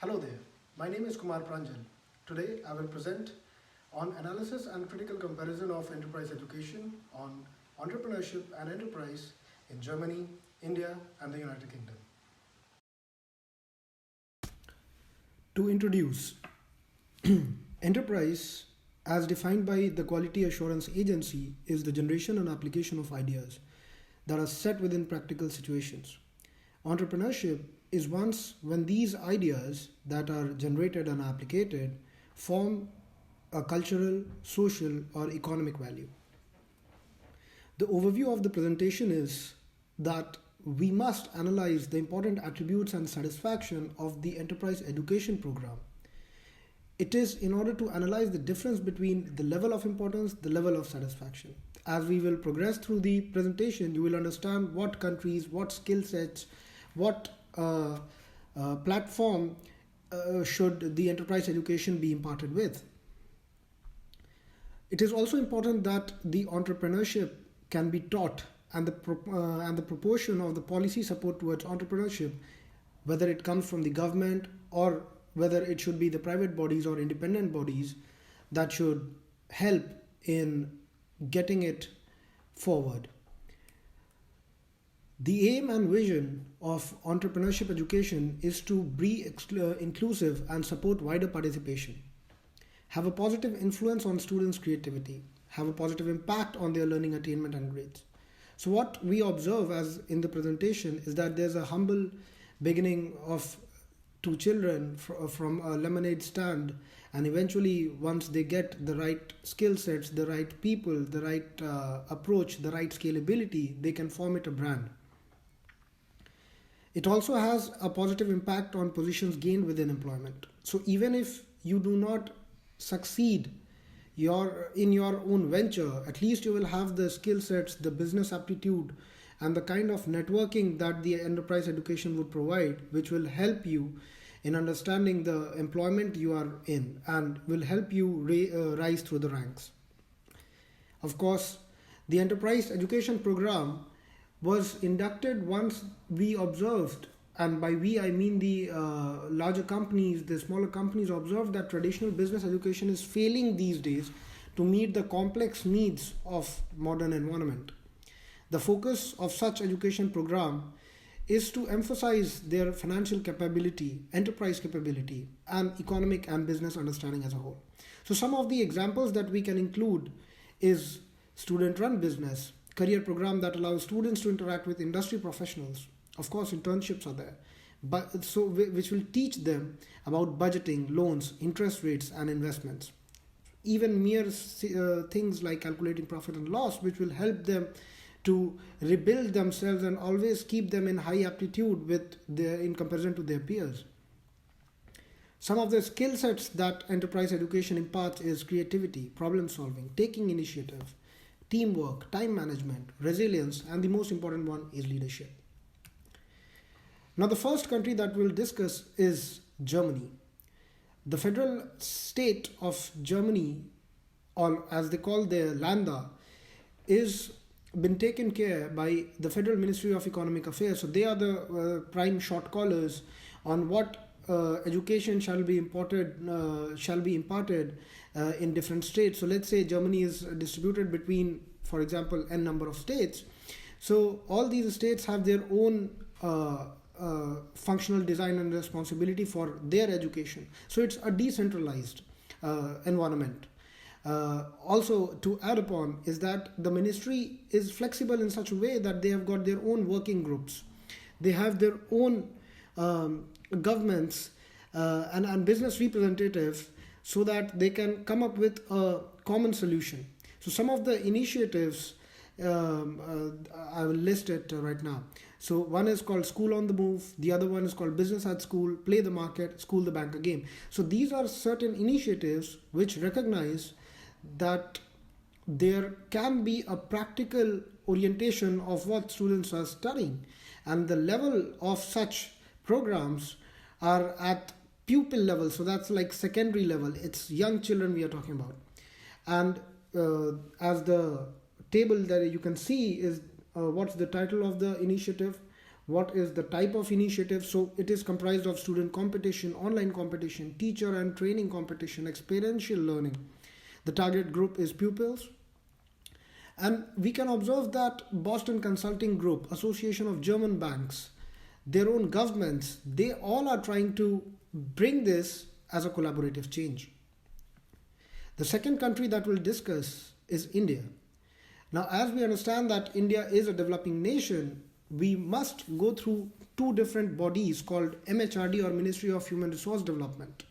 Hello there, my name is Kumar Pranjal. Today I will present on analysis and critical comparison of enterprise education on entrepreneurship and enterprise in Germany, India and the United Kingdom. To introduce, enterprise as defined by the Quality Assurance Agency is the generation and application of ideas that are set within practical situations. Entrepreneurship is once when these ideas that are generated and applicated form a cultural, social, or economic value. The overview of the presentation is that we must analyze the important attributes and satisfaction of the enterprise education program. It is in order to analyze the difference between the level of importance, the level of satisfaction. As we will progress through the presentation, you will understand what countries, what skill sets, what platform should the enterprise education be imparted with. It is also important that the entrepreneurship can be taught and the proportion of the policy support towards entrepreneurship, whether it comes from the government or whether it should be the private bodies or independent bodies, that should help in getting it forward. The aim and vision of entrepreneurship education is to be inclusive and support wider participation, have a positive influence on students' creativity, have a positive impact on their learning attainment and grades. So what we observe as in the presentation is that there's a humble beginning of two children from a lemonade stand, and eventually once they get the right skill sets, the right people, the right approach, the right scalability, they can form it a brand. It also has a positive impact on positions gained within employment. So even if you do not succeed in your own venture, at least you will have the skill sets, the business aptitude, and the kind of networking that the enterprise education would provide, which will help you in understanding the employment you are in and will help you rise through the ranks. Of course, the enterprise education program was inducted once we observed, and by we I mean the larger companies, the smaller companies observed that traditional business education is failing these days to meet the complex needs of modern environment. The focus of such education program is to emphasize their financial capability, enterprise capability, and economic and business understanding as a whole. So some of the examples that we can include is student-run business, career program that allows students to interact with industry professionals. Of course, internships are there, which will teach them about budgeting, loans, interest rates, and investments. Even mere things like calculating profit and loss, which will help them to rebuild themselves and always keep them in high aptitude in comparison to their peers. Some of the skill sets that enterprise education imparts is creativity, problem solving, taking initiative, teamwork, time management, resilience, and the most important one is leadership. Now, the first country that we'll discuss is Germany. The federal state of Germany, or as they call their Länder, is been taken care by the Federal Ministry of Economic Affairs. So they are the prime shot callers on what education shall be imparted in different states. So let's say Germany is distributed between, for example, n number of states. So all these states have their own functional design and responsibility for their education. So it's a decentralized environment. Also, to add upon is that the ministry is flexible in such a way that they have got their own working groups. They have their own governments and business representatives so that they can come up with a common solution. So some of the initiatives, I will list it right now. So one is called School on the Move, the other one is called Business at School, Play the Market, School the Banker Game. So these are certain initiatives which recognize that there can be a practical orientation of what students are studying, and the level of such programs are at pupil level. So that's like secondary level. It's young children we are talking about. And as the table that you can see is what's the title of the initiative? what is the type of initiative. So it is comprised of student competition, online competition, teacher and training competition, experiential learning. The target group is pupils. And we can observe that Boston Consulting Group, Association of German Banks, their own governments, they all are trying to bring this as a collaborative change. The second country that we'll discuss is India. Now, as we understand that India is a developing nation, we must go through two different bodies called MHRD, or Ministry of Human Resource Development,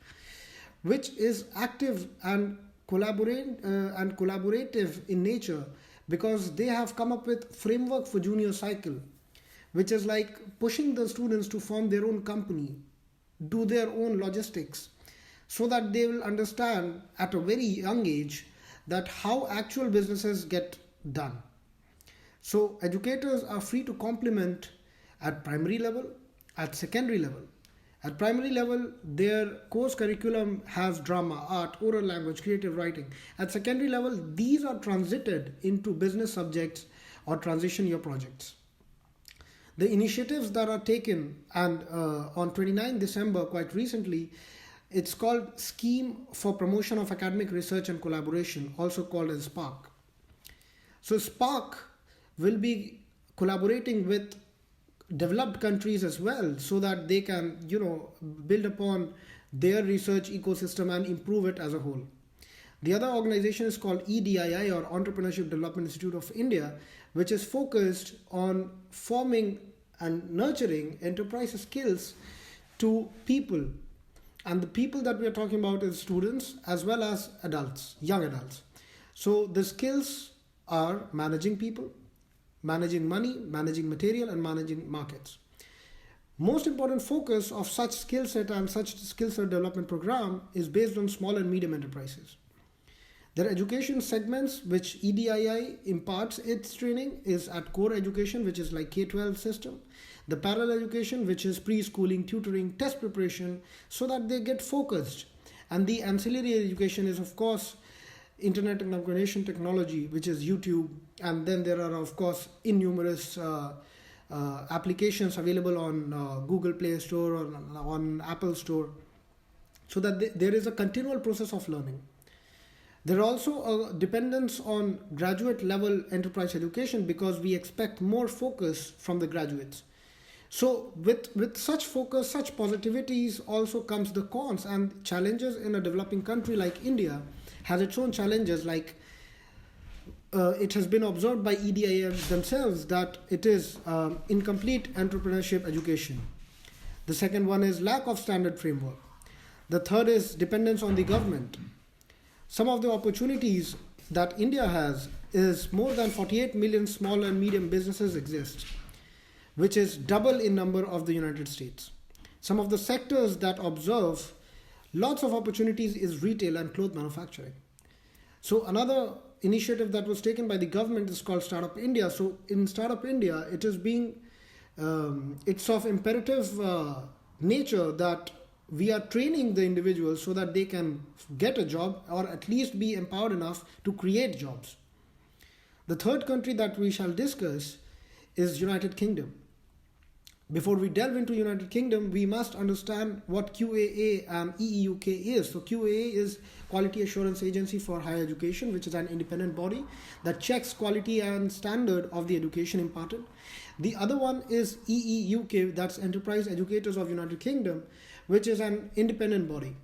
which is active and collaborative in nature, because they have come up with framework for junior cycle, which is like pushing the students to form their own company, do their own logistics, so that they will understand at a very young age that how actual businesses get done. So educators are free to complement at primary level, at secondary level. At primary level, their course curriculum has drama, art, oral language, creative writing. At secondary level, these are transited into business subjects or transition year projects. The initiatives that are taken, and on 29 December, quite recently, it's called Scheme for Promotion of Academic Research and Collaboration, also called as SPARK. So SPARK will be collaborating with developed countries as well, so that they can, build upon their research ecosystem and improve it as a whole. The other organization is called EDII, or Entrepreneurship Development Institute of India, which is focused on forming and nurturing enterprise skills to people. And the people that we are talking about is students as well as adults, young adults. So the skills are managing people, managing money, managing material, and managing markets. Most important focus of such skill set and such skill set development program is based on small and medium enterprises. Their education segments, which EDII imparts its training, is at core education, which is like K-12 system. The parallel education, which is preschooling, tutoring, test preparation, so that they get focused. And the ancillary education is, of course, internet and information technology, which is YouTube. And then there are, of course, innumerous applications available on Google Play Store or on Apple Store, so that there is a continual process of learning. There are also a dependence on graduate level enterprise education, because we expect more focus from the graduates. So with such focus, such positivities, also comes the cons and challenges. In a developing country like India has its own challenges, like it has been observed by EDII themselves that it is incomplete entrepreneurship education. The second one is lack of standard framework. The third is dependence on the government. Some of the opportunities that India has is more than 48 million small and medium businesses exist, which is double in number of the United States. Some of the sectors that observe lots of opportunities is retail and cloth manufacturing. So another initiative that was taken by the government is called Startup India. So in Startup India, it is it's of imperative nature that we are training the individuals so that they can get a job, or at least be empowered enough to create jobs. The third country that we shall discuss is United Kingdom. Before we delve into United Kingdom, we must understand what QAA and EEUK is. So QAA is Quality Assurance Agency for Higher Education, which is an independent body that checks quality and standard of the education imparted. The other one is EEUK, that's Enterprise Educators of United Kingdom, which is an independent body.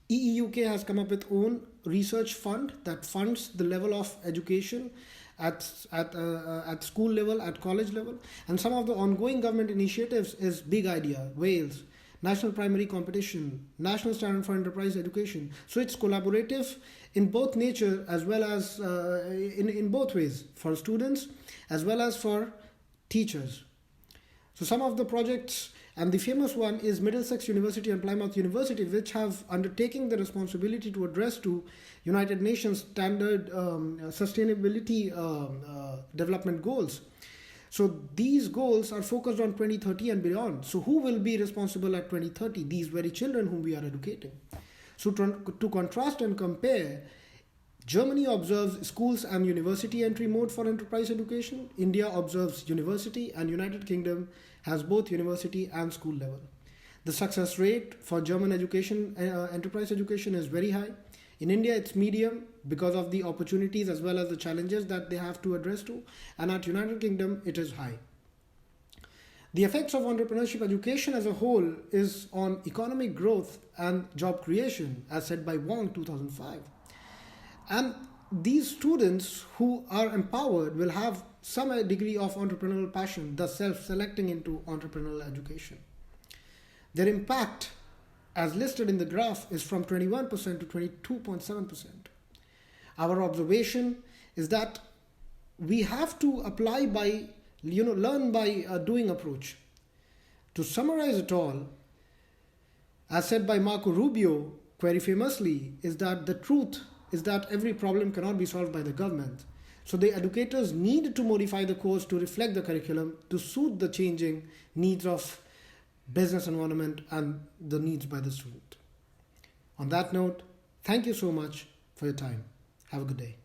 EEUK has come up with own research fund that funds the level of education at school level, at college level. And some of the ongoing government initiatives is Big Idea, Wales, National Primary Competition, National Standard for Enterprise Education. So it's collaborative in both nature as well as in both ways, for students as well as for teachers. So some of the projects, and the famous one is Middlesex University and Plymouth University, which have undertaken the responsibility to address to United Nations standard sustainability development goals. So these goals are focused on 2030 and beyond. So who will be responsible at 2030? These very children whom we are educating. So to contrast and compare, Germany observes schools and university entry mode for enterprise education. India observes university, and United Kingdom has both university and school level. The success rate for German education, enterprise education, is very high. In India, it's medium because of the opportunities as well as the challenges that they have to address to. And at United Kingdom, it is high. The effects of entrepreneurship education as a whole is on economic growth and job creation, as said by Wong 2005. And these students who are empowered will have some degree of entrepreneurial passion, thus self-selecting into entrepreneurial education. Their impact, as listed in the graph, is from 21% to 22.7%. Our observation is that we have to apply by, learn by a doing approach. To summarize it all, as said by Marco Rubio very famously, is that the truth is that every problem cannot be solved by the government. So the educators need to modify the course to reflect the curriculum to suit the changing needs of business environment and the needs by the student. On that note, thank you so much for your time. Have a good day.